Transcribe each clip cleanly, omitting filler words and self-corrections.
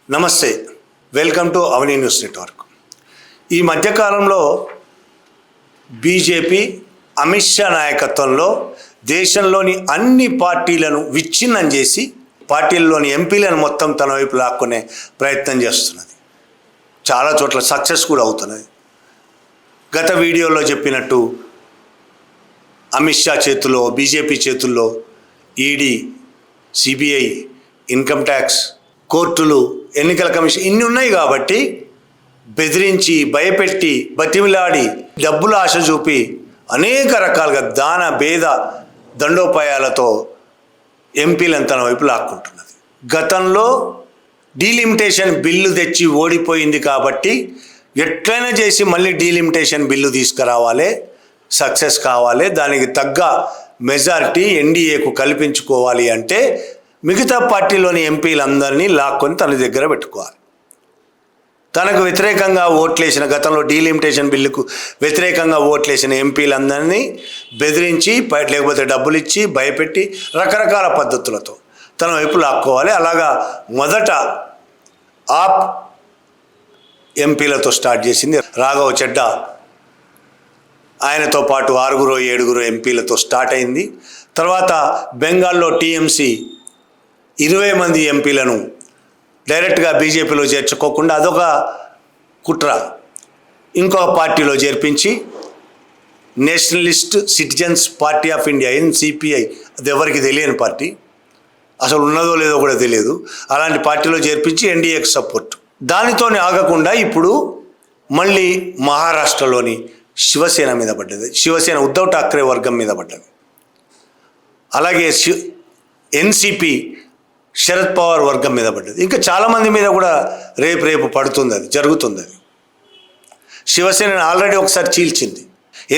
నమస్తే, welcome to Avani news network. ఈ మధ్యకాలంలో బీజేపీ అమిత్ షా నాయకత్వంలో దేశంలోని అన్ని పార్టీలను విచ్ఛిన్నం చేసి పార్టీల్లోని ఎంపీలను మొత్తం తన వైపు లాక్కునే ప్రయత్నం చేస్తున్నది. చాలా చోట్ల సక్సెస్ కూడా అవుతున్నది. గత వీడియోలో చెప్పినట్టు అమిత్ షా చేతుల్లో, బీజేపీ చేతుల్లో ఈడీ, సిబిఐ, ఇన్కమ్ ట్యాక్స్, కోర్టులు, ఎన్నికల కమిషన్ ఇన్ని ఉన్నాయి కాబట్టి బెదిరించి, భయపెట్టి, బతిమిలాడి, డబ్బుల ఆశ చూపి అనేక రకాలుగా దాన భేద దండోపాయాలతో ఎంపీలను తన వైపు లాక్కుంటున్నది. గతంలో డీలిమిటేషన్ బిల్లు తెచ్చి ఓడిపోయింది కాబట్టి ఎట్లయినా చేసి మళ్ళీ డీలిమిటేషన్ బిల్లు తీసుకురావాలి, సక్సెస్ కావాలి, దానికి తగ్గ మెజారిటీ ఎన్డీఏకు కల్పించుకోవాలి అంటే మిగతా పార్టీలోని ఎంపీలందరినీ లాక్కొని తన దగ్గర పెట్టుకోవాలి. తనకు వ్యతిరేకంగా ఓట్లేసిన, గతంలో డీలిమిటేషన్ బిల్లుకు వ్యతిరేకంగా ఓట్లేసిన ఎంపీలందరినీ బెదిరించి, లేకపోతే డబ్బులు ఇచ్చి, భయపెట్టి, రకరకాల పద్ధతులతో తన వైపు లాక్కోవాలి. అలాగా మొదట ఆప్ ఎంపీలతో స్టార్ట్ చేసింది. రాఘవ్ చెడ్డా ఆయనతో పాటు 6-7 ఎంపీలతో స్టార్ట్ అయింది. తర్వాత బెంగాల్లో టీఎంసీ 20 మంది ఎంపీలను డైరెక్ట్గా బీజేపీలో చేర్చుకోకుండా అదొక కుట్ర ఇంకొక పార్టీలో చేర్పించి Nationalist citizens party of India, NCPI, అది ఎవరికి తెలియని పార్టీ, అసలు ఉన్నదో లేదో కూడా తెలియదు, అలాంటి పార్టీలో చేర్పించి ఎన్డీఏకి సపోర్ట్. దానితోనే ఆగకుండా ఇప్పుడు మళ్ళీ మహారాష్ట్రలోని శివసేన మీద పడ్డది. శివసేన ఉద్ధవ్ ఠాక్రే వర్గం మీద పడ్డది. అలాగే ఎన్సిపి శరద్ పవార్ వర్గం మీద పడ్డది. ఇంకా చాలామంది మీద కూడా రేపు పడుతుంది, అది జరుగుతుంది. అది శివసేనని ఆల్రెడీ ఒకసారి చీల్చింది,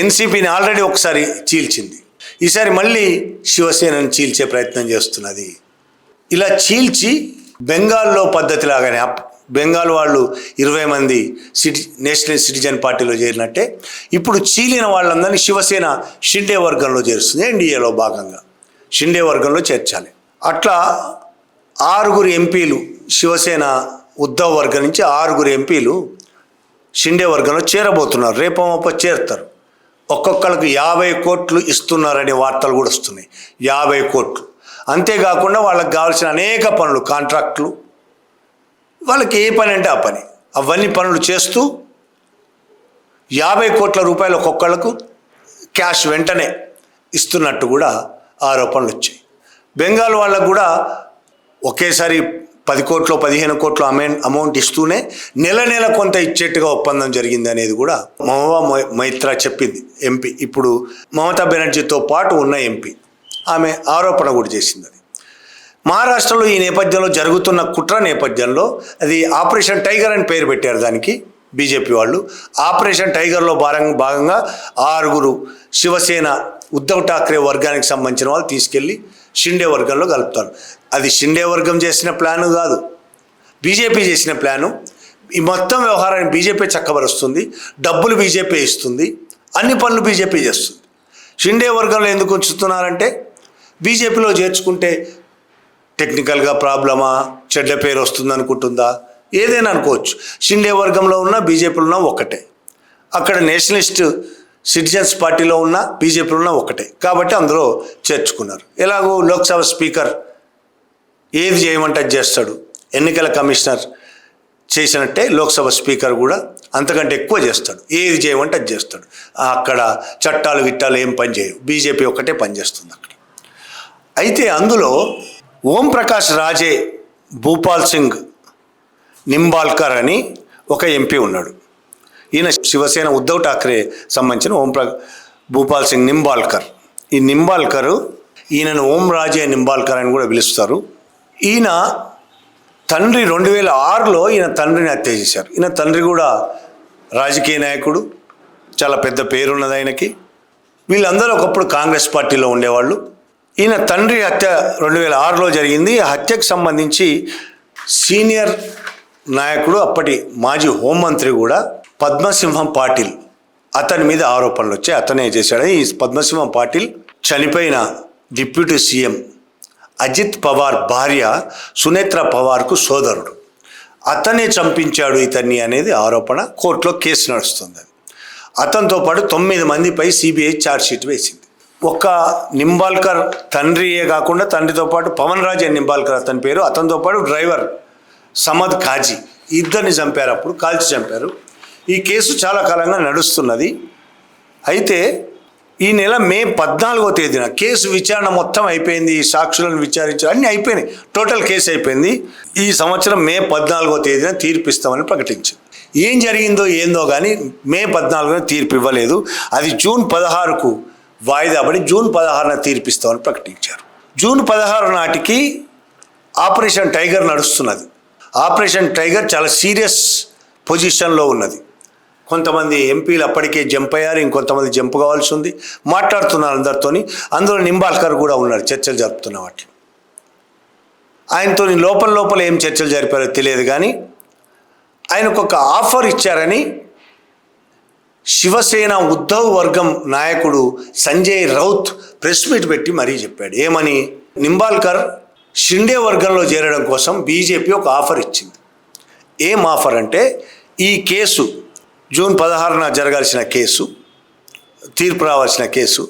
ఎన్సిపిని ఆల్రెడీ ఒకసారి చీల్చింది, ఈసారి మళ్ళీ శివసేనని చీల్చే ప్రయత్నం చేస్తున్నది. ఇలా చీల్చి బెంగాల్లో పద్ధతిలాగానే బెంగాల్ వాళ్ళు 20 మంది నేషనల్ సిటిజన్ పార్టీలో చేరినట్టే ఇప్పుడు చీలిన వాళ్ళందరినీ శివసేన షిండే వర్గంలో చేరుస్తుంది. ఎన్డీఏలో భాగంగా షిండే వర్గంలో చేర్చాలి. అట్లా 6 ఎంపీలు శివసేన ఉద్ధవ్ వర్గం నుంచి 6 ఎంపీలు షిండే వర్గంలో చేరబోతున్నారు. రేపమొప్ప చేరుతారు. ఒక్కొక్కరికి 50 కోట్లు ఇస్తున్నారనే వార్తలు కూడా వస్తున్నాయి. 50 కోట్లు. అంతేకాకుండా వాళ్ళకి కావాల్సిన అనేక పనులు, కాంట్రాక్టులు, వాళ్ళకి ఏ పని అంటే ఆ పని, అవన్నీ పనులు చేస్తూ 50 కోట్ల రూపాయలు ఒక్కొక్కళ్ళకు క్యాష్ వెంటనే ఇస్తున్నట్టు కూడా ఆరోపణలు వచ్చాయి. బెంగాల్ వాళ్ళకు కూడా ఒకేసారి 10 కోట్లు 15 కోట్లు అమౌంట్ ఇస్తూనే నెల కొంత ఇచ్చేట్టుగా ఒప్పందం జరిగింది అనేది కూడా మహువా మైత్రా చెప్పింది, ఎంపీ, ఇప్పుడు మమతా బెనర్జీతో పాటు ఉన్న ఎంపీ. ఆమె ఆరోపణ కూడా చేసింది. అది మహారాష్ట్రలో ఈ నేపథ్యంలో జరుగుతున్న కుట్ర నేపథ్యంలో అది ఆపరేషన్ టైగర్ అని పేరు పెట్టారు దానికి బీజేపీ వాళ్ళు. ఆపరేషన్ టైగర్లో భాగంగా 6 శివసేన ఉద్ధవ్ ఠాక్రే వర్గానికి సంబంధించిన వాళ్ళు తీసుకెళ్ళి షిండే వర్గంలో కలుపుతారు. అది షిండే వర్గం చేసిన ప్లాను కాదు, బీజేపీ చేసిన ప్లాను. ఈ మొత్తం వ్యవహారాన్ని బీజేపీ చక్కబరుస్తుంది, డబ్బులు బీజేపీ ఇస్తుంది, అన్ని పనులు బీజేపీ చేస్తుంది. షిండే వర్గంలో ఎందుకు ఉంచుతున్నారంటే బీజేపీలో చేర్చుకుంటే టెక్నికల్గా ప్రాబ్లమా, చెడ్డ పేరు వస్తుంది అనుకుంటుందా, ఏదైనా అనుకోవచ్చు. షిండే వర్గంలో ఉన్న బీజేపీలో ఉన్న ఒకటే, అక్కడ నేషనలిస్ట్ సిటిజన్స్ పార్టీలో ఉన్న బీజేపీలో ఉన్న ఒకటే కాబట్టి అందులో చేర్చుకున్నారు. ఎలాగో లోక్సభ స్పీకర్ ఏది చేయమంటే అది చేస్తాడు, ఎన్నికల కమిషనర్ చేసినట్టే లోక్సభ స్పీకర్ కూడా అంతకంటే ఎక్కువ చేస్తాడు, ఏది చేయమంటే అది చేస్తాడు. అక్కడ చట్టాలు గిట్టాలు ఏం పని చేయవు, బీజేపీ ఒకటే పనిచేస్తుంది అక్కడ. అయితే అందులో ఓం ప్రకాష్ రాజే, భూపాల్ సింగ్ నింబాల్కర్ అని ఒక ఎంపీ ఉన్నాడు. ఈయన శివసేన ఉద్ధవ్ ఠాక్రే సంబంధించిన భూపాల్ సింగ్ నింబాల్కర్. ఈ నింబాల్కరు, ఈయనను ఓం రాజే నింబాల్కర్ అని కూడా పిలుస్తారు. ఈయన తండ్రి 2006లో ఈయన తండ్రిని హత్య చేశారు. ఈయన తండ్రి కూడా రాజకీయ నాయకుడు, చాలా పెద్ద పేరున్నది ఆయనకి. వీళ్ళందరూ ఒకప్పుడు కాంగ్రెస్ పార్టీలో ఉండేవాళ్ళు. ఈయన తండ్రి హత్య 2006లో జరిగింది. ఆ హత్యకు సంబంధించి సీనియర్ నాయకుడు, అప్పటి మాజీ హోంమంత్రి కూడా పద్మసింహం పాటిల్, అతని మీద ఆరోపణలు వచ్చాయి, అతనే చేశాడని. ఈ పద్మసింహం పాటిల్ చనిపోయిన డిప్యూటీ సీఎం అజిత్ పవార్ భార్య సునేత్ర పవార్కు సోదరుడు. అతనే చంపించాడు ఇతన్ని అనేది ఆరోపణ. కోర్టులో కేసు నడుస్తుంది. అతనితో పాటు 9 మందిపై సిబిఐ ఛార్జ్షీట్ వేసింది. ఒక్క నింబాల్కర్ తండ్రియే కాకుండా తండ్రితో పాటు పవన్ రాజ్ నింబాల్కర్ అతని పేరు, అతనితో పాటు డ్రైవర్ సమద్ ఖాజీ ఇద్దరిని చంపారు. అప్పుడు కాల్చి చంపారు. ఈ కేసు చాలా కాలంగా నడుస్తున్నది. అయితే ఈ నెల మే 14వ తేదీన కేసు విచారణ మొత్తం అయిపోయింది. సాక్షులను విచారించారు, అన్నీ అయిపోయినాయి. టోటల్ కేసు అయిపోయింది. ఈ సంవత్సరం మే 14వ తేదీన తీర్పు ఇస్తామని ప్రకటించింది. ఏం జరిగిందో ఏందో కానీ మే 14న తీర్పు ఇవ్వలేదు. అది జూన్ 16కు వాయిదా పడి జూన్ 16న తీర్పు ఇస్తామని ప్రకటించారు. జూన్ 16 నాటికి ఆపరేషన్ టైగర్ నడుస్తున్నది. ఆపరేషన్ టైగర్ చాలా సీరియస్ పొజిషన్లో ఉన్నది. కొంతమంది ఎంపీలు అప్పటికే జంప్ అయ్యారు, ఇంకొంతమంది జంప్ కావాల్సి ఉంది. మాట్లాడుతున్నారు అందరితోని. అందులో నింబాల్కర్ కూడా ఉన్నారు చర్చలు జరుపుతున్న వాటి. ఆయనతో లోపల ఏం చర్చలు జరిపారో తెలియదు కానీ ఆయనకు ఒక ఆఫర్ ఇచ్చారని శివసేన ఉద్ధవ్ వర్గం నాయకుడు సంజయ్ రౌత్ ప్రెస్ మీట్ పెట్టి మరీ చెప్పాడు. ఏమని? నింబాల్కర్ షిండే వర్గంలో చేరడం కోసం బీజేపీ ఒక ఆఫర్ ఇచ్చింది. ఏం ఆఫర్ అంటే, ఈ కేసు జూన్ 16న జరగాల్సిన కేసు, తీర్పు రావాల్సిన కేసు,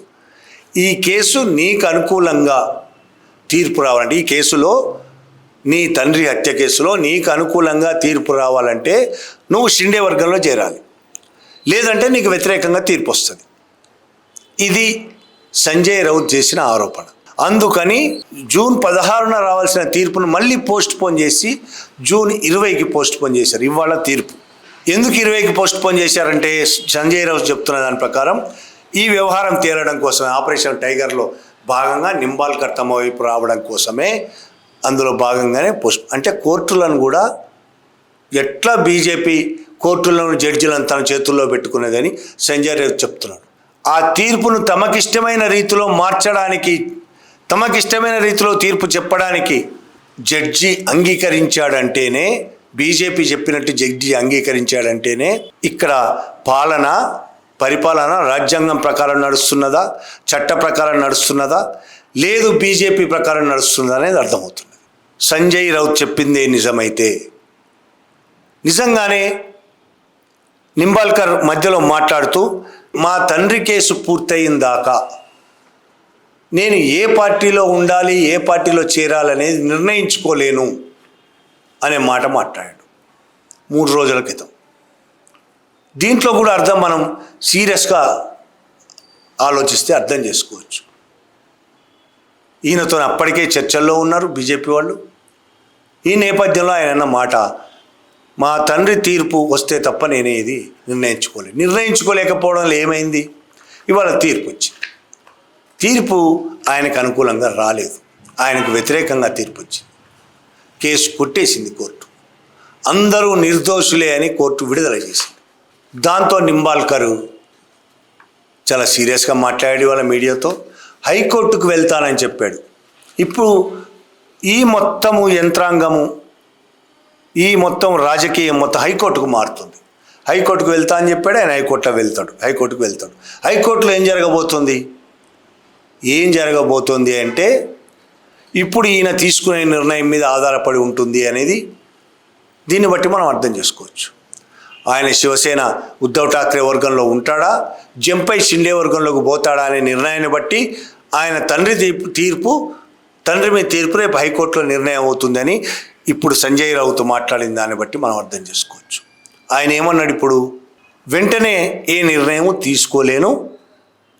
ఈ కేసు నీకు అనుకూలంగా తీర్పు రావాలంటే, ఈ కేసులో నీ తండ్రి హత్య కేసులో నీకు అనుకూలంగా తీర్పు రావాలంటే నువ్వు షిండే వర్గంలో చేరాలి, లేదంటే నీకు వ్యతిరేకంగా తీర్పు వస్తుంది. ఇది సంజయ్ రౌత్ చేసిన ఆరోపణ. అందుకని జూన్ 16న రావాల్సిన తీర్పును మళ్ళీ పోస్ట్ పోన్ చేసి జూన్ 20కి పోస్ట్ పోన్ చేశారు. ఇవాళ తీర్పు. ఎందుకు 20కి పోస్ట్ పోన్ చేశారంటే సంజయ్ రౌత్ చెప్తున్న దాని ప్రకారం ఈ వ్యవహారం తేలడం కోసమే, ఆపరేషన్ టైగర్లో భాగంగా నింబాల్కర్ తమ వైపు రావడం కోసమే, అందులో భాగంగానే అంటే కోర్టులను కూడా ఎట్లా బీజేపీ కోర్టులను జడ్జిలను తన చేతుల్లో పెట్టుకునేదని సంజయ్ రౌత్ చెప్తున్నాడు. ఆ తీర్పును తమకిష్టమైన రీతిలో మార్చడానికి, తమకిష్టమైన రీతిలో తీర్పు చెప్పడానికి జడ్జి అంగీకరించాడంటేనే, బీజేపీ చెప్పినట్టు జడ్జి అంగీకరించాడంటేనే ఇక్కడ పరిపాలన రాజ్యాంగం ప్రకారం నడుస్తున్నదా, చట్ట ప్రకారం నడుస్తున్నదా, లేదు బీజేపీ ప్రకారం నడుస్తున్నదా అనేది అర్థమవుతుంది. సంజయ్ రౌత్ చెప్పిందే నిజమైతే, నిజంగానే నింబాల్కర్ మధ్యలో మాట్లాడుతూ మా తండ్రి కేసు పూర్తయిన దాకా నేను ఏ పార్టీలో ఉండాలి, ఏ పార్టీలో చేరాలనేది నిర్ణయించుకోలేను అనే మాట మాట్లాడాడు 3 రోజుల క్రితం. దీంట్లో కూడా అర్థం మనం సీరియస్గా ఆలోచిస్తే అర్థం చేసుకోవచ్చు. ఈయనతో అప్పటికే చర్చల్లో ఉన్నారు బీజేపీ వాళ్ళు. ఈ నేపథ్యంలో ఆయన అన్న మాట, మా తండ్రి తీర్పు వస్తే తప్ప నేనే ఇది నిర్ణయించుకోలేకపోవడంలో ఏమైంది? ఇవాళ తీర్పు వచ్చింది. తీర్పు ఆయనకు అనుకూలంగా రాలేదు, ఆయనకు వ్యతిరేకంగా తీర్పు వచ్చింది. కేసు కొట్టేసింది కోర్టు. అందరూ నిర్దోషులే అని కోర్టు విడుదల చేసింది. దాంతో నింబాల్కర్ చాలా సీరియస్గా మాట్లాడి వాళ్ళ మీడియాతో హైకోర్టుకు వెళ్తానని చెప్పాడు. ఇప్పుడు ఈ మొత్తము యంత్రాంగము, ఈ మొత్తం రాజకీయం మొత్తం హైకోర్టుకు మారుతుంది. హైకోర్టుకు వెళ్తా అని చెప్పాడు ఆయన. హైకోర్టుకు వెళ్తాడు. హైకోర్టులో ఏం జరగబోతుంది అంటే ఇప్పుడు ఈయన తీసుకునే నిర్ణయం మీద ఆధారపడి ఉంటుంది అనేది దీన్ని బట్టి మనం అర్థం చేసుకోవచ్చు. ఆయన శివసేన ఉద్ధవ్ ఠాక్రే వర్గంలో ఉంటాడా, జంపై షిండే వర్గంలోకి పోతాడా అనే నిర్ణయాన్ని బట్టి ఆయన తండ్రి మీద తీర్పు రేపు హైకోర్టులో నిర్ణయం అవుతుందని ఇప్పుడు సంజయ్ రౌత్ మాట్లాడిన దాన్ని బట్టి మనం అర్థం చేసుకోవచ్చు. ఆయన ఏమన్నాడు? ఇప్పుడు వెంటనే ఏ నిర్ణయం తీసుకోలేను,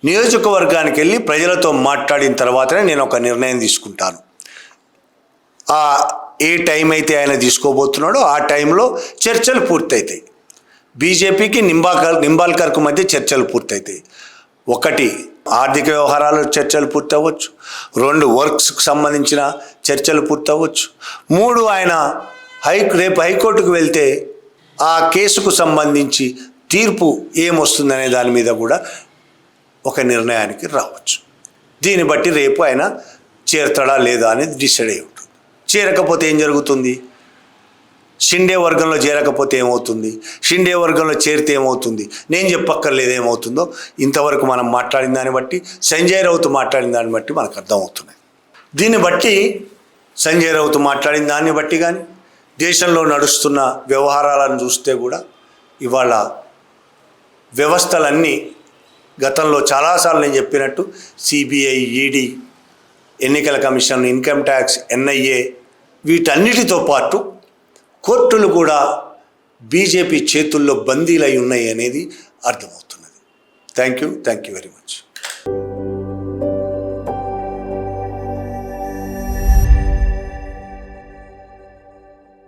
నియోజకవర్గానికి వెళ్ళి ప్రజలతో మాట్లాడిన తర్వాతనే నేను ఒక నిర్ణయం తీసుకుంటాను. ఏ టైం అయితే ఆయన తీసుకోబోతున్నాడో ఆ టైంలో చర్చలు పూర్తవుతాయి. బీజేపీకి నింబాల్కర్కు మధ్య చర్చలు పూర్తవుతాయి. 1 ఆర్థిక వ్యవహారాలు చర్చలు పూర్తవచ్చు, 2 వర్క్స్కి సంబంధించిన చర్చలు పూర్తవచ్చు, 3 ఆయన రేపు హైకోర్టుకు వెళ్తే ఆ కేసుకు సంబంధించి తీర్పు ఏమొస్తుందనే దాని మీద కూడా ఒక నిర్ణయానికి రావచ్చు. దీన్ని బట్టి రేపు ఆయన చేరతాడా లేదా అనేది డిసైడ్ అయి ఉంటుంది. చేరకపోతే ఏం జరుగుతుంది? షిండే వర్గంలో చేరకపోతే ఏమవుతుంది, షిండే వర్గంలో చేరితే ఏమవుతుంది, నేను చెప్పక్కర్లేదు ఏమవుతుందో. ఇంతవరకు మనం మాట్లాడిన దాన్ని బట్టి, సంజయ్ రౌత్ మాట్లాడిన దాన్ని బట్టి మనకు అర్థమవుతున్నాయి. దీన్ని బట్టి సంజయ్ రౌత్ మాట్లాడిన దాన్ని బట్టి కానీ, దేశంలో నడుస్తున్న వ్యవహారాలను చూస్తే కూడా ఇవాళ వ్యవస్థలన్నీ గతంలో చాలాసార్లు నేను చెప్పినట్టు సిబిఐ, ఈడీ, ఎన్నికల కమిషన్, ఇన్కమ్ ట్యాక్స్, ఎన్ఐఏ వీటన్నిటితో పాటు కోర్టులు కూడా బీజేపీ చేతుల్లో బందీలై ఉన్నాయి అనేది అర్థమవుతున్నది. Thank you very much.